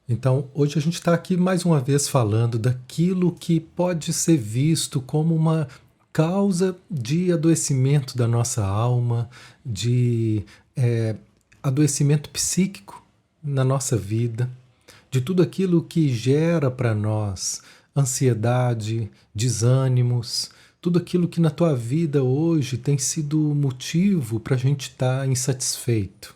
Então, hoje a gente está aqui mais uma vez falando daquilo que pode ser visto como uma causa de adoecimento da nossa alma, de eh, adoecimento psíquico na nossa vida, de tudo aquilo que gera para nós ansiedade, desânimos, tudo aquilo que na tua vida hoje tem sido motivo para a gente estar insatisfeito.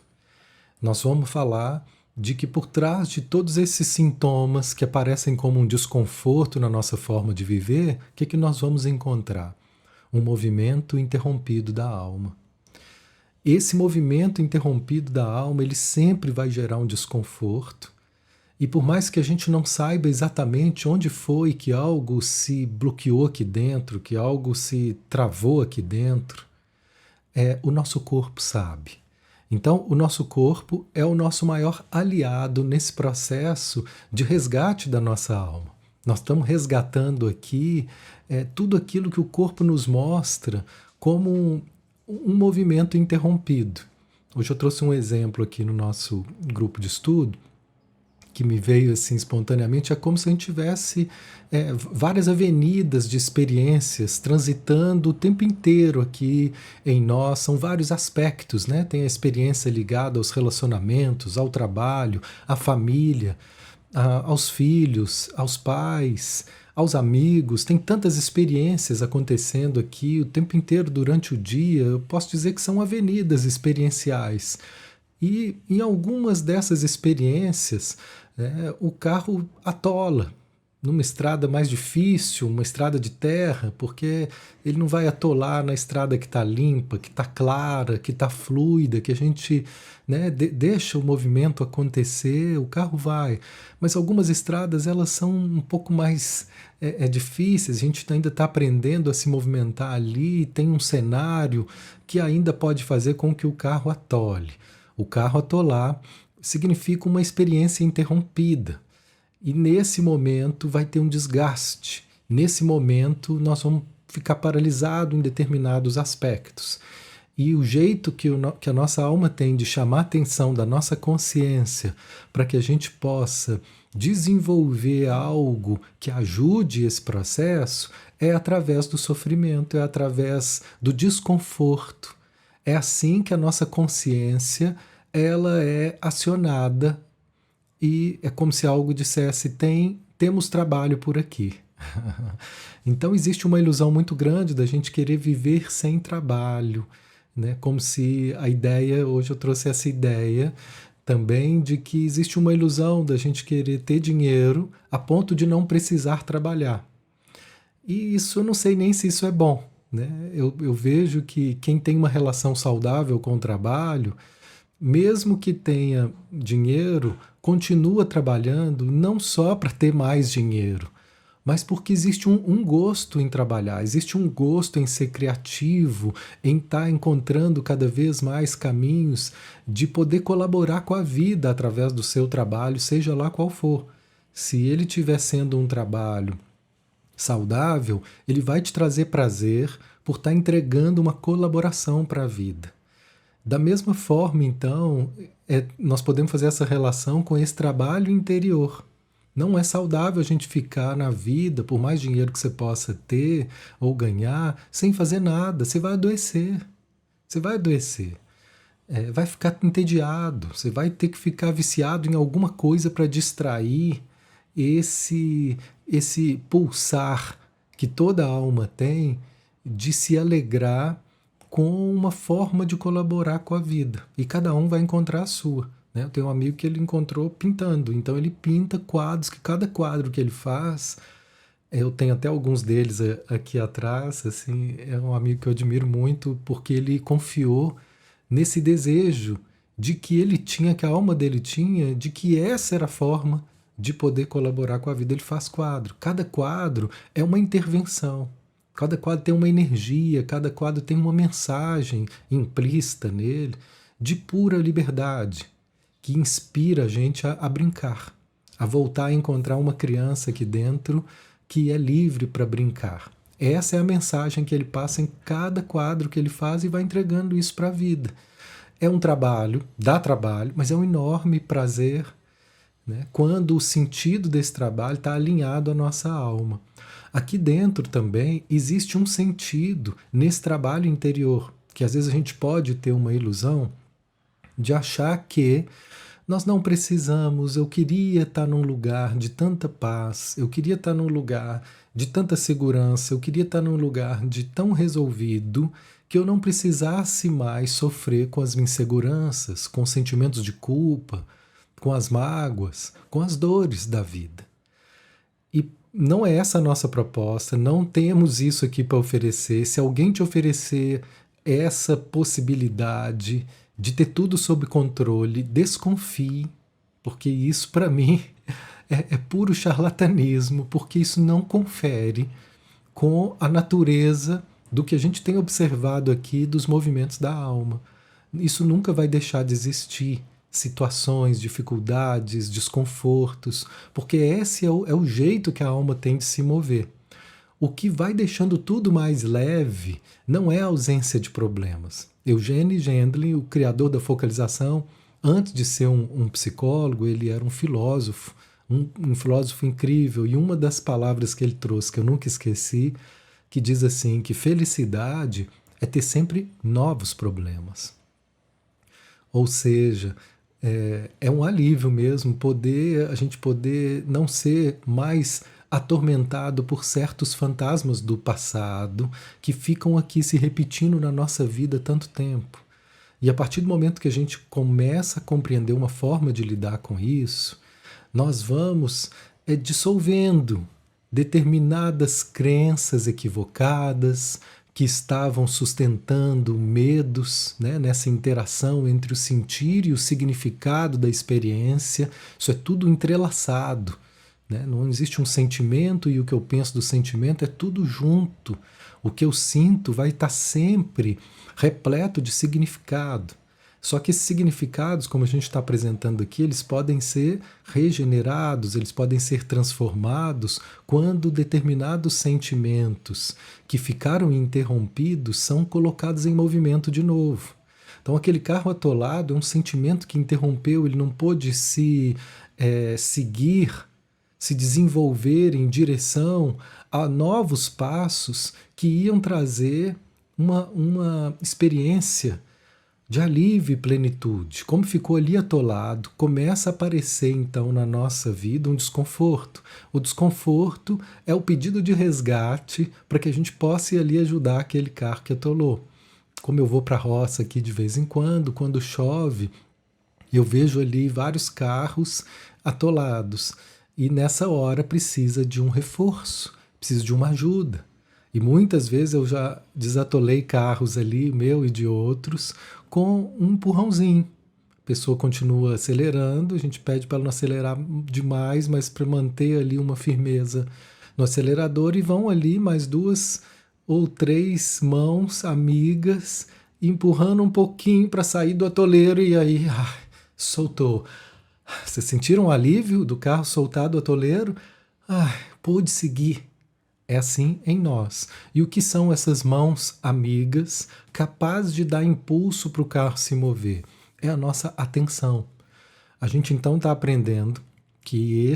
Nós vamos falar de que por trás de todos esses sintomas que aparecem como um desconforto na nossa forma de viver, o que nós vamos encontrar? Um movimento interrompido da alma. Esse movimento interrompido da alma, ele sempre vai gerar um desconforto, e por mais que a gente não saiba exatamente onde foi que algo se bloqueou aqui dentro, que algo se travou aqui dentro, o nosso corpo sabe. Então, o nosso corpo é o nosso maior aliado nesse processo de resgate da nossa alma. Nós estamos resgatando aqui tudo aquilo que o corpo nos mostra como um movimento interrompido. Hoje eu trouxe um exemplo aqui no nosso grupo de estudo que me veio assim espontaneamente. É como se a gente tivesse várias avenidas de experiências transitando o tempo inteiro aqui em nós. São vários aspectos, né? Tem a experiência ligada aos relacionamentos, ao trabalho, à família, aos filhos, aos pais, aos amigos. Tem tantas experiências acontecendo aqui o tempo inteiro durante o dia. Eu posso dizer que são avenidas experienciais. E em algumas dessas experiências, o carro atola numa estrada mais difícil, uma estrada de terra, porque ele não vai atolar na estrada que está limpa, que está clara, que está fluida, que a gente deixa o movimento acontecer, o carro vai. Mas algumas estradas elas são um pouco mais difíceis, a gente ainda está aprendendo a se movimentar ali, tem um cenário que ainda pode fazer com que o carro atole. O carro atolar significa uma experiência interrompida. E nesse momento vai ter um desgaste. Nesse momento nós vamos ficar paralisados em determinados aspectos. E o jeito que a nossa alma tem de chamar a atenção da nossa consciência para que a gente possa desenvolver algo que ajude esse processo é através do sofrimento, é através do desconforto. É assim que a nossa consciência ela é acionada e é como se algo dissesse: temos trabalho por aqui. Então existe uma ilusão muito grande da gente querer viver sem trabalho, né? Como se a ideia, hoje eu trouxe essa ideia também de que existe uma ilusão da gente querer ter dinheiro a ponto de não precisar trabalhar. E isso eu não sei nem se isso é bom, né? Eu vejo que quem tem uma relação saudável com o trabalho, mesmo que tenha dinheiro, continua trabalhando não só para ter mais dinheiro, mas porque existe um gosto em trabalhar, existe um gosto em ser criativo, em estar encontrando cada vez mais caminhos de poder colaborar com a vida através do seu trabalho, seja lá qual for. Se ele estiver sendo um trabalho saudável, ele vai te trazer prazer por estar entregando uma colaboração para a vida. Da mesma forma, então, nós podemos fazer essa relação com esse trabalho interior. Não é saudável a gente ficar na vida, por mais dinheiro que você possa ter ou ganhar, sem fazer nada. Você vai adoecer. Você vai adoecer. Vai ficar entediado. Você vai ter que ficar viciado em alguma coisa para distrair esse pulsar que toda alma tem de se alegrar com uma forma de colaborar com a vida. E cada um vai encontrar a sua. Né? Eu tenho um amigo que ele encontrou pintando. Então ele pinta quadros, que cada quadro que ele faz, eu tenho até alguns deles aqui atrás, assim, é um amigo que eu admiro muito porque ele confiou nesse desejo de que ele tinha, que a alma dele tinha, de que essa era a forma de poder colaborar com a vida. Ele faz quadro. Cada quadro é uma intervenção. Cada quadro tem uma energia, cada quadro tem uma mensagem implícita nele de pura liberdade, que inspira a gente a brincar, a voltar a encontrar uma criança aqui dentro que é livre para brincar. Essa é a mensagem que ele passa em cada quadro que ele faz e vai entregando isso para a vida. É um trabalho, dá trabalho, mas é um enorme prazer, né? Quando o sentido desse trabalho está alinhado à nossa alma. Aqui dentro também existe um sentido nesse trabalho interior, que às vezes a gente pode ter uma ilusão de achar que nós não precisamos, eu queria estar num lugar de tanta paz, eu queria estar num lugar de tanta segurança, eu queria estar num lugar de tão resolvido que eu não precisasse mais sofrer com as inseguranças, com os sentimentos de culpa, com as mágoas, com as dores da vida. E não é essa a nossa proposta, não temos isso aqui para oferecer. Se alguém te oferecer essa possibilidade de ter tudo sob controle, desconfie, porque isso para mim é puro charlatanismo, porque isso não confere com a natureza do que a gente tem observado aqui dos movimentos da alma. Isso nunca vai deixar de existir. Situações, dificuldades, desconfortos, porque esse é o jeito que a alma tem de se mover. O que vai deixando tudo mais leve não é a ausência de problemas. Eugene Gendlin, o criador da focalização, antes de ser um psicólogo, ele era um filósofo incrível, e uma das palavras que ele trouxe, que eu nunca esqueci, que diz assim, que felicidade é ter sempre novos problemas. Ou seja, é um alívio mesmo a gente poder não ser mais atormentado por certos fantasmas do passado que ficam aqui se repetindo na nossa vida há tanto tempo. E a partir do momento que a gente começa a compreender uma forma de lidar com isso, nós vamos dissolvendo determinadas crenças equivocadas que estavam sustentando medos, né, nessa interação entre o sentir e o significado da experiência. Isso é tudo entrelaçado, né? Não existe um sentimento e o que eu penso do sentimento é tudo junto. O que eu sinto vai estar sempre repleto de significado. Só que esses significados, como a gente está apresentando aqui, eles podem ser regenerados, eles podem ser transformados quando determinados sentimentos que ficaram interrompidos são colocados em movimento de novo. Então aquele carro atolado é um sentimento que interrompeu, ele não pôde seguir, se desenvolver em direção a novos passos que iam trazer uma experiência de alívio e plenitude. Como ficou ali atolado, começa a aparecer então na nossa vida um desconforto. O desconforto é o pedido de resgate para que a gente possa ir ali ajudar aquele carro que atolou. Como eu vou para a roça aqui de vez em quando chove, eu vejo ali vários carros atolados. E nessa hora precisa de um reforço, precisa de uma ajuda. E muitas vezes eu já desatolei carros ali, meu e de outros, com um empurrãozinho. A pessoa continua acelerando, a gente pede para ela não acelerar demais, mas para manter ali uma firmeza no acelerador, e vão ali mais 2 ou 3 mãos amigas empurrando um pouquinho para sair do atoleiro, e aí soltou. Vocês sentiram o alívio do carro soltar do atoleiro? Pude seguir. É assim em nós. E o que são essas mãos amigas capazes de dar impulso para o carro se mover? É a nossa atenção. A gente então está aprendendo que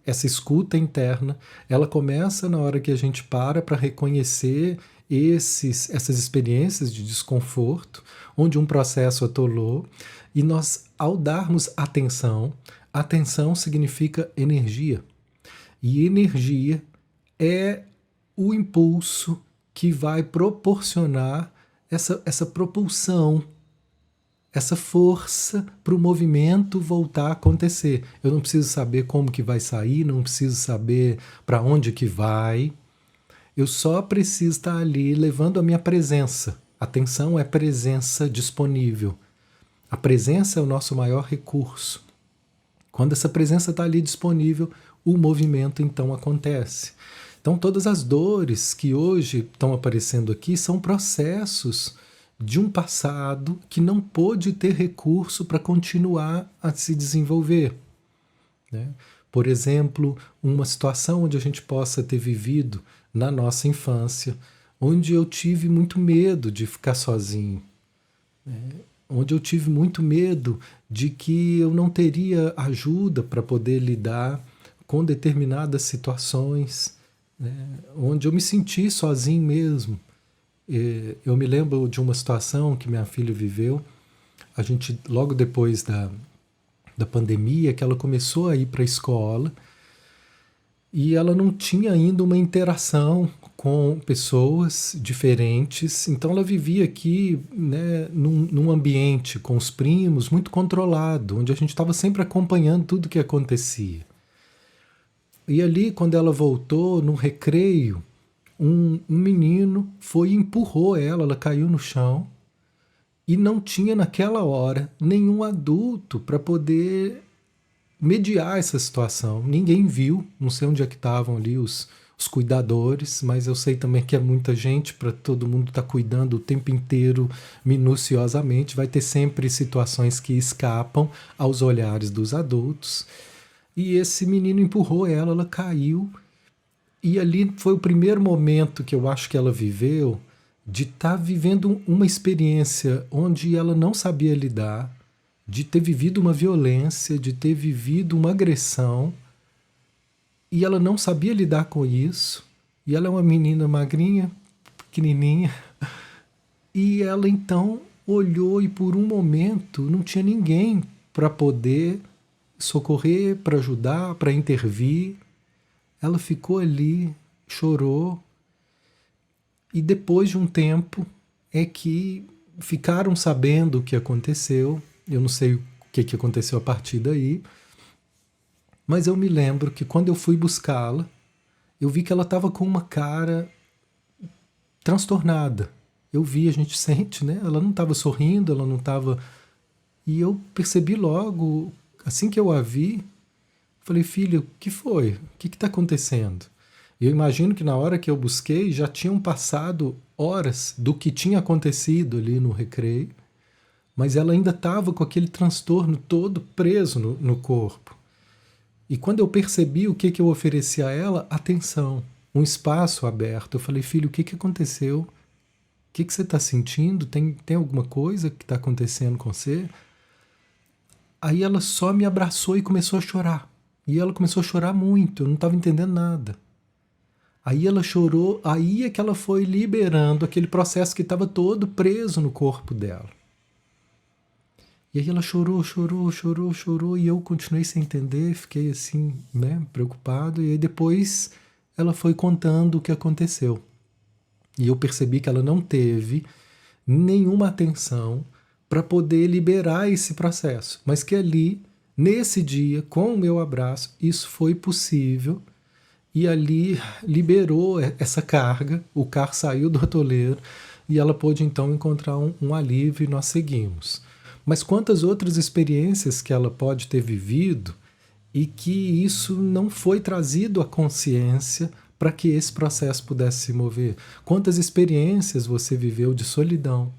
essa escuta interna, ela começa na hora que a gente para reconhecer essas experiências de desconforto, onde um processo atolou, e nós, ao darmos atenção significa energia. E energia é o impulso que vai proporcionar essa propulsão, essa força para o movimento voltar a acontecer. Eu não preciso saber como que vai sair, não preciso saber para onde que vai. Eu só preciso estar ali levando a minha presença. Atenção é presença disponível. A presença é o nosso maior recurso. Quando essa presença está ali disponível, o movimento então acontece. Então todas as dores que hoje estão aparecendo aqui são processos de um passado que não pôde ter recurso para continuar a se desenvolver, né? Por exemplo, uma situação onde a gente possa ter vivido na nossa infância, onde eu tive muito medo de ficar sozinho, né? onde eu tive muito medo de que eu não teria ajuda para poder lidar com determinadas situações, né, onde eu me senti sozinho mesmo. Eu me lembro de uma situação que minha filha viveu, a gente, logo depois da pandemia, que ela começou a ir para a escola e ela não tinha ainda uma interação com pessoas diferentes, então ela vivia aqui, né, num ambiente com os primos muito controlado, onde a gente estava sempre acompanhando tudo o que acontecia. E ali, quando ela voltou, no recreio, um menino foi e empurrou ela, ela caiu no chão e não tinha naquela hora nenhum adulto para poder mediar essa situação. Ninguém viu, não sei onde é que estavam ali os cuidadores, mas eu sei também que é muita gente para todo mundo estar cuidando o tempo inteiro, minuciosamente. Vai ter sempre situações que escapam aos olhares dos adultos. E esse menino empurrou ela, ela caiu. E ali foi o primeiro momento que eu acho que ela viveu de estar vivendo uma experiência onde ela não sabia lidar, de ter vivido uma violência, de ter vivido uma agressão, e ela não sabia lidar com isso. E ela é uma menina magrinha, pequenininha, e ela então olhou e por um momento não tinha ninguém para poder socorrer, para ajudar, para intervir. Ela ficou ali, chorou, e depois de um tempo é que ficaram sabendo o que aconteceu. Eu não sei o que aconteceu a partir daí, mas eu me lembro que quando eu fui buscá-la, eu vi que ela estava com uma cara transtornada. Eu vi, a gente sente, né? Ela não estava sorrindo, ela não estava. E eu percebi logo, assim que eu a vi, falei, filha, o que foi? O que está acontecendo? E eu imagino que na hora que eu busquei já tinham passado horas do que tinha acontecido ali no recreio, mas ela ainda estava com aquele transtorno todo preso no corpo. E quando eu percebi o que eu ofereci a ela, atenção, um espaço aberto. Eu falei, filho, o que aconteceu? O que você está sentindo? Tem alguma coisa que está acontecendo com você? Aí ela só me abraçou e começou a chorar. E ela começou a chorar muito, eu não estava entendendo nada. Aí ela chorou, aí é que ela foi liberando aquele processo que estava todo preso no corpo dela. E aí ela chorou, chorou, chorou, chorou, e eu continuei sem entender, fiquei assim, né, preocupado. E aí depois ela foi contando o que aconteceu. E eu percebi que ela não teve nenhuma atenção para poder liberar esse processo. Mas que ali, nesse dia, com o meu abraço, isso foi possível. E ali liberou essa carga, o carro saiu do atoleiro e ela pôde então encontrar um alívio e nós seguimos. Mas quantas outras experiências que ela pode ter vivido e que isso não foi trazido à consciência para que esse processo pudesse se mover? Quantas experiências você viveu de solidão?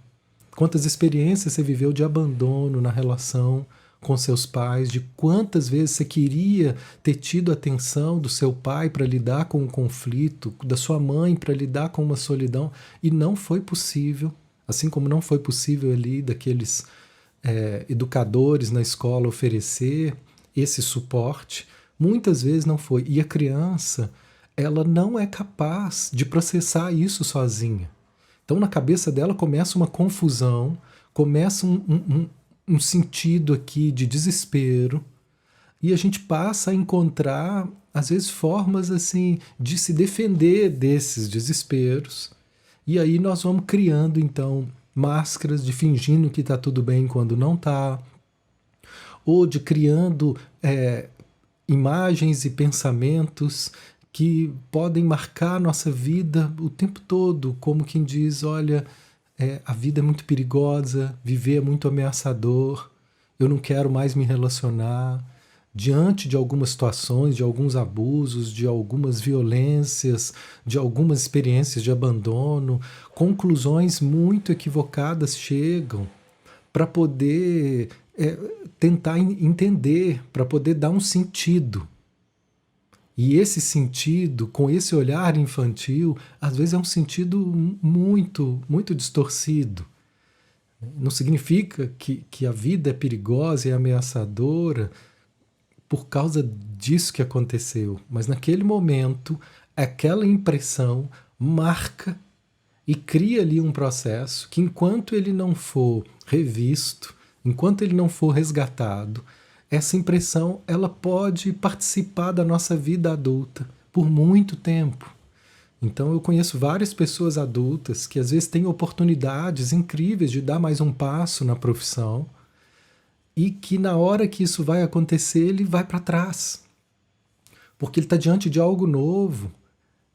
Quantas experiências você viveu de abandono na relação com seus pais? De quantas vezes você queria ter tido a atenção do seu pai para lidar com um conflito, da sua mãe para lidar com uma solidão, e não foi possível, assim como não foi possível ali daqueles educadores na escola oferecer esse suporte, muitas vezes não foi. E a criança, ela não é capaz de processar isso sozinha. Então na cabeça dela começa uma confusão, começa um sentido aqui de desespero, e a gente passa a encontrar, às vezes, formas assim de se defender desses desesperos, e aí nós vamos criando, então, máscaras de fingindo que está tudo bem quando não está, ou de criando imagens e pensamentos que podem marcar a nossa vida o tempo todo, como quem diz, olha, a vida é muito perigosa, viver é muito ameaçador, eu não quero mais me relacionar. Diante de algumas situações, de alguns abusos, de algumas violências, de algumas experiências de abandono, conclusões muito equivocadas chegam para poder tentar entender, para poder dar um sentido. E esse sentido, com esse olhar infantil, às vezes é um sentido muito, muito distorcido. Não significa que a vida é perigosa e ameaçadora por causa disso que aconteceu, mas naquele momento, aquela impressão marca e cria ali um processo que, enquanto ele não for revisto, enquanto ele não for resgatado, essa impressão ela pode participar da nossa vida adulta por muito tempo. Então eu conheço várias pessoas adultas que às vezes têm oportunidades incríveis de dar mais um passo na profissão e que na hora que isso vai acontecer ele vai para trás, porque ele está diante de algo novo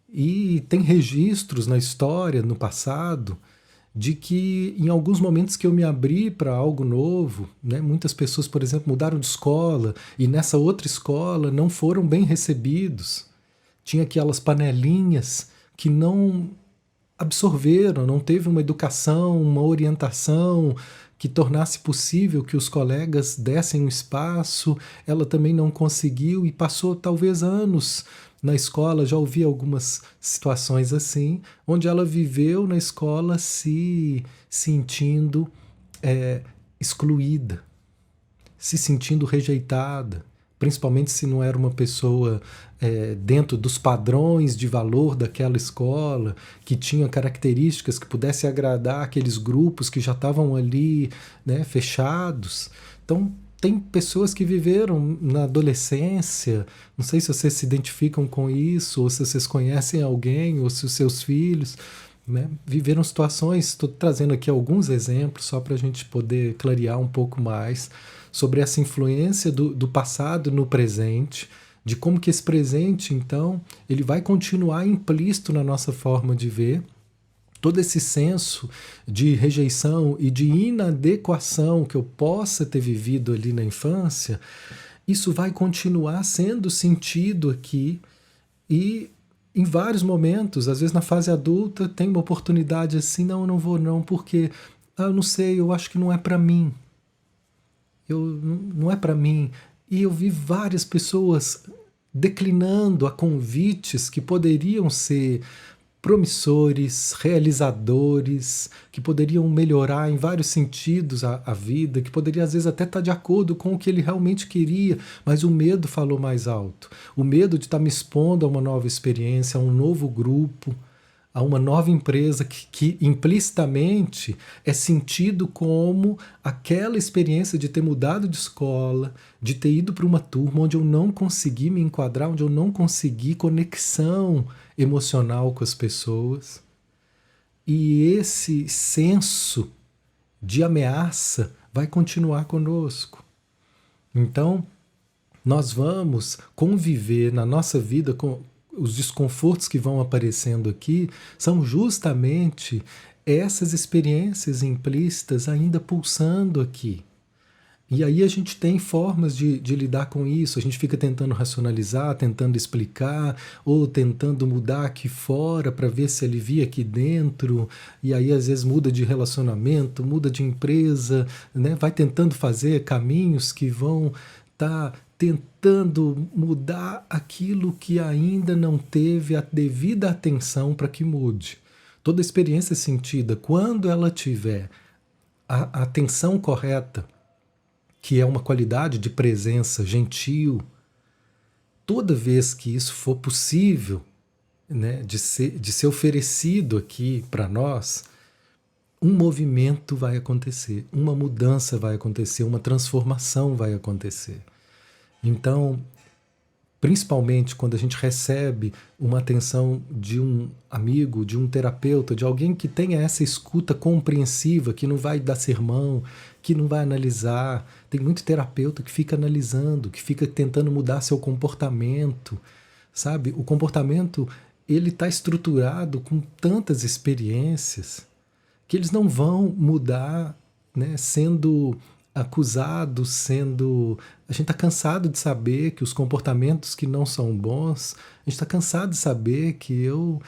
e tem registros na história, no passado, de que em alguns momentos que eu me abri para algo novo, né, muitas pessoas, por exemplo, mudaram de escola e nessa outra escola não foram bem recebidos. Tinha aquelas panelinhas que não absorveram, não teve uma educação, uma orientação que tornasse possível que os colegas dessem um espaço, ela também não conseguiu e passou talvez anos na escola, já ouvi algumas situações assim, onde ela viveu na escola se sentindo excluída, se sentindo rejeitada, principalmente se não era uma pessoa dentro dos padrões de valor daquela escola, que tinha características que pudesse agradar aqueles grupos que já estavam ali, né, fechados. Então, tem pessoas que viveram na adolescência, não sei se vocês se identificam com isso, ou se vocês conhecem alguém, ou se os seus filhos, né, viveram situações. Estou trazendo aqui alguns exemplos só para a gente poder clarear um pouco mais sobre essa influência do passado no presente, de como que esse presente, então, ele vai continuar implícito na nossa forma de ver. Todo esse senso de rejeição e de inadequação que eu possa ter vivido ali na infância, isso vai continuar sendo sentido aqui e em vários momentos, às vezes na fase adulta, tem uma oportunidade assim, não, eu não vou não, porque eu não sei, eu acho que não é para mim. Não é para mim. E eu vi várias pessoas declinando a convites que poderiam ser promissores, realizadores, que poderiam melhorar em vários sentidos a vida, que poderia às vezes até estar de acordo com o que ele realmente queria, mas o medo falou mais alto. O medo de estar me expondo a uma nova experiência, a um novo grupo, a uma nova empresa que implicitamente é sentido como aquela experiência de ter mudado de escola, de ter ido para uma turma onde eu não consegui me enquadrar, onde eu não consegui conexão emocional com as pessoas. E esse senso de ameaça vai continuar conosco. Então, nós vamos conviver na nossa vida com os desconfortos que vão aparecendo aqui, são justamente essas experiências implícitas ainda pulsando aqui. E aí a gente tem formas de lidar com isso, a gente fica tentando racionalizar, tentando explicar, ou tentando mudar aqui fora para ver se alivia aqui dentro, e aí às vezes muda de relacionamento, muda de empresa, né? Vai tentando fazer caminhos que vão estar tentando mudar aquilo que ainda não teve a devida atenção para que mude. Toda experiência sentida, quando ela tiver a atenção correta, que é uma qualidade de presença gentil, toda vez que isso for possível, né, de ser oferecido aqui para nós, um movimento vai acontecer, uma mudança vai acontecer, uma transformação vai acontecer. Então, principalmente quando a gente recebe uma atenção de um amigo, de um terapeuta, de alguém que tenha essa escuta compreensiva, que não vai dar sermão, que não vai analisar. Tem muito terapeuta que fica analisando, que fica tentando mudar seu comportamento, sabe? O comportamento, ele está estruturado com tantas experiências que eles não vão mudar, né, sendo acusados, sendo... A gente está cansado de saber que os comportamentos que não são bons, a gente está cansado de saber que eu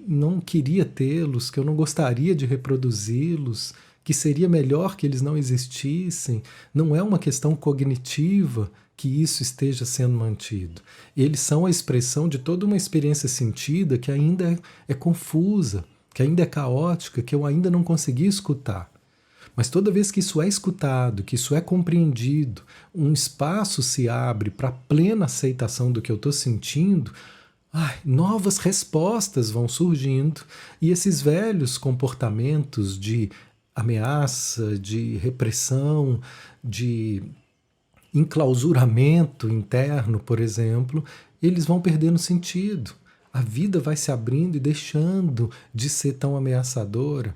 não queria tê-los, que eu não gostaria de reproduzi-los, que seria melhor que eles não existissem. Não é uma questão cognitiva que isso esteja sendo mantido. Eles são a expressão de toda uma experiência sentida que ainda é confusa, que ainda é caótica, que eu ainda não consegui escutar. Mas toda vez que isso é escutado, que isso é compreendido, um espaço se abre para a plena aceitação do que eu estou sentindo, novas respostas vão surgindo e esses velhos comportamentos de ameaça, de repressão, de enclausuramento interno, por exemplo, eles vão perdendo sentido. A vida vai se abrindo e deixando de ser tão ameaçadora,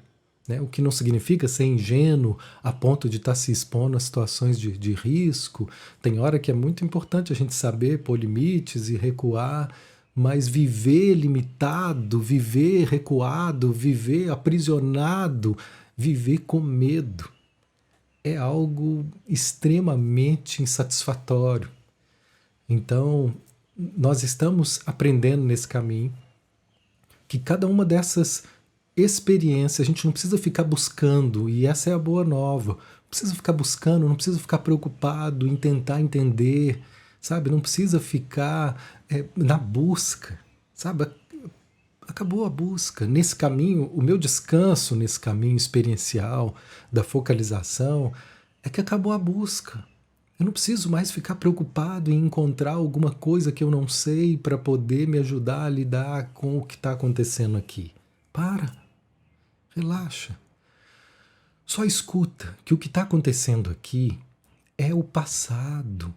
né? O que não significa ser ingênuo a ponto de estar se expondo a situações de risco. Tem hora que é muito importante a gente saber pôr limites e recuar, mas viver limitado, viver recuado, viver aprisionado, viver com medo é algo extremamente insatisfatório. Então, nós estamos aprendendo nesse caminho que cada uma dessas experiências, a gente não precisa ficar buscando, e essa é a boa nova. Não precisa ficar buscando, não precisa ficar preocupado em tentar entender, sabe? Não precisa ficar na busca, sabe? Acabou a busca. Nesse caminho, o meu descanso nesse caminho experiencial da focalização é que acabou a busca. Eu não preciso mais ficar preocupado em encontrar alguma coisa que eu não sei para poder me ajudar a lidar com o que está acontecendo aqui. Para, relaxa. Só escuta que o que está acontecendo aqui é o passado.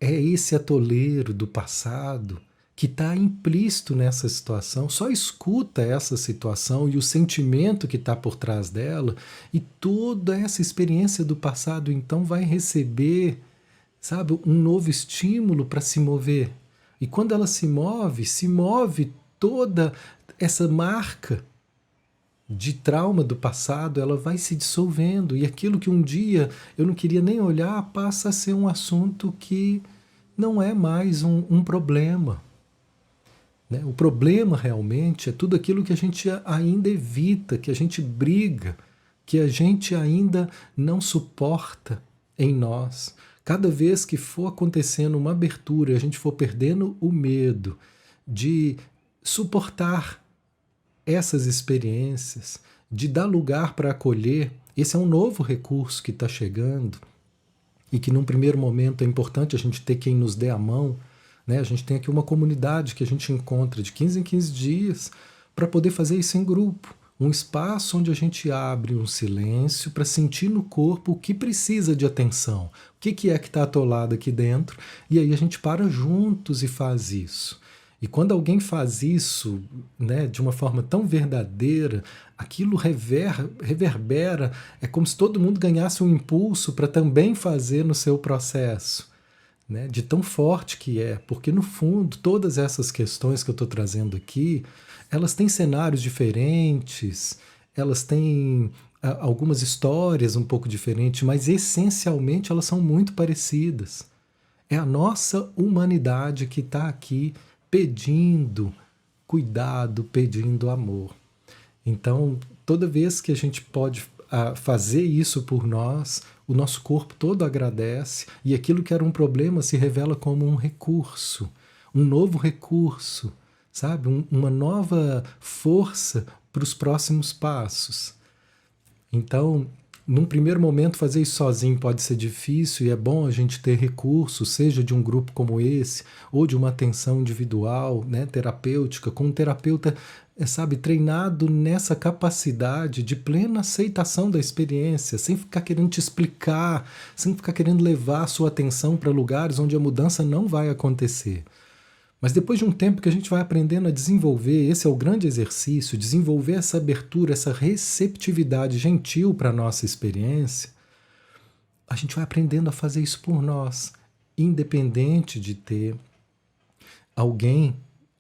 É esse atoleiro do passado que está implícito nessa situação. Só escuta essa situação e o sentimento que está por trás dela, e toda essa experiência do passado então vai receber, sabe, um novo estímulo para se mover. E quando ela se move toda essa marca de trauma do passado, ela vai se dissolvendo, e aquilo que um dia eu não queria nem olhar passa a ser um assunto que não é mais um problema. Né? O problema realmente é tudo aquilo que a gente ainda evita, que a gente briga, que a gente ainda não suporta em nós. Cada vez que for acontecendo uma abertura, a gente for perdendo o medo de suportar essas experiências, de dar lugar para acolher, esse é um novo recurso que está chegando e que num primeiro momento é importante a gente ter quem nos dê a mão. Né? A gente tem aqui uma comunidade que a gente encontra de 15 em 15 dias para poder fazer isso em grupo. Um espaço onde a gente abre um silêncio para sentir no corpo o que precisa de atenção, o que é que está atolado aqui dentro, e aí a gente para juntos e faz isso. E quando alguém faz isso, né, de uma forma tão verdadeira, aquilo reverbera, é como se todo mundo ganhasse um impulso para também fazer no seu processo. Né, de tão forte que é, porque no fundo todas essas questões que eu estou trazendo aqui, elas têm cenários diferentes, elas têm algumas histórias um pouco diferentes, mas essencialmente elas são muito parecidas. É a nossa humanidade que está aqui pedindo cuidado, pedindo amor. Então, toda vez que a gente pode fazer isso por nós, o nosso corpo todo agradece, e aquilo que era um problema se revela como um recurso, um novo recurso, sabe? Uma nova força para os próximos passos. Então, num primeiro momento, fazer isso sozinho pode ser difícil, e é bom a gente ter recursos, seja de um grupo como esse, ou de uma atenção individual, né, terapêutica, com um terapeuta, sabe, treinado nessa capacidade de plena aceitação da experiência, sem ficar querendo te explicar, sem ficar querendo levar a sua atenção para lugares onde a mudança não vai acontecer. Mas depois de um tempo que a gente vai aprendendo a desenvolver, esse é o grande exercício, desenvolver essa abertura, essa receptividade gentil para a nossa experiência, a gente vai aprendendo a fazer isso por nós, independente de ter alguém,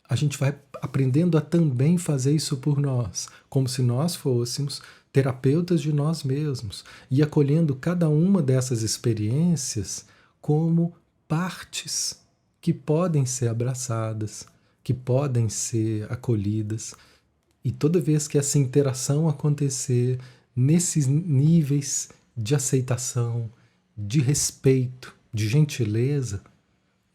a gente vai aprendendo a também fazer isso por nós, como se nós fôssemos terapeutas de nós mesmos, e acolhendo cada uma dessas experiências como partes que podem ser abraçadas, que podem ser acolhidas. E toda vez que essa interação acontecer nesses níveis de aceitação, de respeito, de gentileza,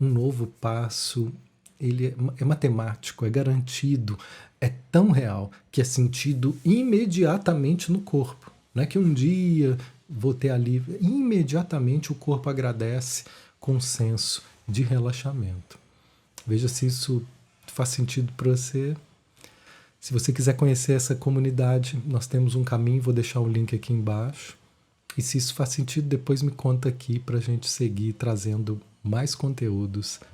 um novo passo, ele é matemático, é garantido, é tão real que é sentido imediatamente no corpo. Não é que um dia vou ter alívio. Imediatamente o corpo agradece com um senso de relaxamento. Veja se isso faz sentido para você. Se você quiser conhecer essa comunidade, nós temos um caminho, vou deixar o link aqui embaixo. E se isso faz sentido, depois me conta aqui para a gente seguir trazendo mais conteúdos